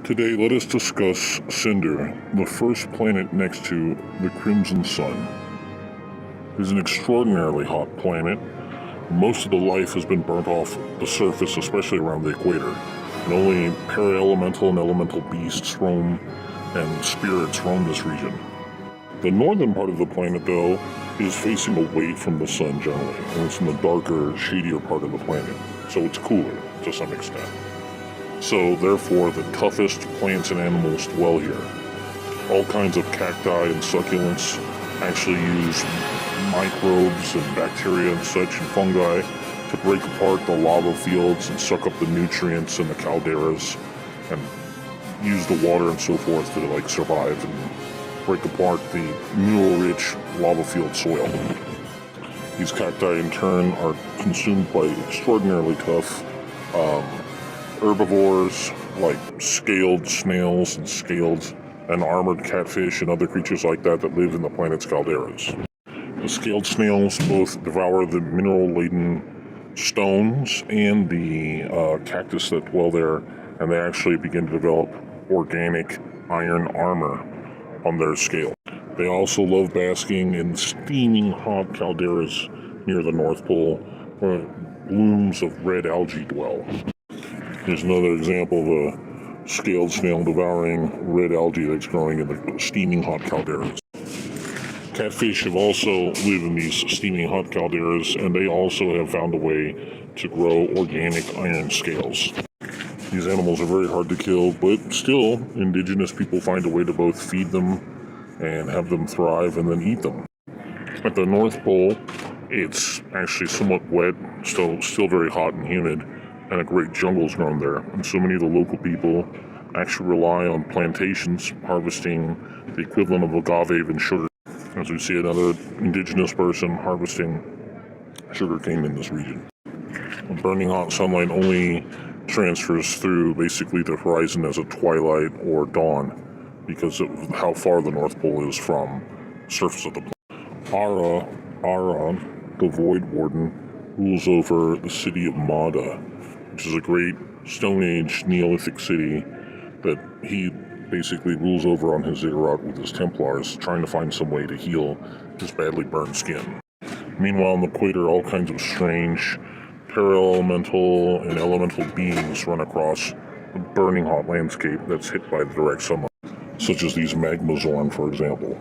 Today, let us discuss Cinder, the first planet next to the Crimson Sun. It is an extraordinarily hot planet. Most of the life has been burnt off the surface, especially around the equator, and only para-elemental and elemental beasts roam and spirits roam this region. The northern part of the planet, though, is facing away from the sun generally, and it's in the darker, shadier part of the planet, so it's cooler to some extent. So, therefore, the toughest plants and animals dwell here. All kinds of cacti and succulents actually use microbes and bacteria and such and fungi to break apart the lava fields and suck up the nutrients in the calderas and use the water and so forth to survive and break apart the mineral-rich lava field soil. These cacti in turn are consumed by extraordinarily tough herbivores like scaled snails and scaled and armored catfish and other creatures like that live in the planet's calderas. The scaled snails both devour the mineral-laden stones and the cactus that dwell there, and they actually begin to develop organic iron armor on their scale. They also love basking in steaming hot calderas near the North Pole, where blooms of red algae dwell. Here's another example of a scaled snail devouring red algae that's growing in the steaming hot calderas. Catfish have also lived in these steaming hot calderas, and they also have found a way to grow organic iron scales. These animals are very hard to kill, but still, indigenous people find a way to both feed them and have them thrive and then eat them. At the North Pole, it's actually somewhat wet, still very hot and humid, and a great jungle's grown there, and so many of the local people actually rely on plantations harvesting the equivalent of agave and sugar, as we see another indigenous person harvesting sugarcane in this region. The burning hot sunlight only transfers through basically the horizon as a twilight or dawn because of how far the North Pole is from the surface of the planet. Ara, the Void Warden, rules over the city of Mada, which is a great Stone Age Neolithic city that he basically rules over on his ziggurat with his Templars, trying to find some way to heal his badly burned skin. Meanwhile, on the equator, all kinds of strange para-elemental and elemental beings run across the burning hot landscape that's hit by the direct sunlight, such as these magmazorn, for example.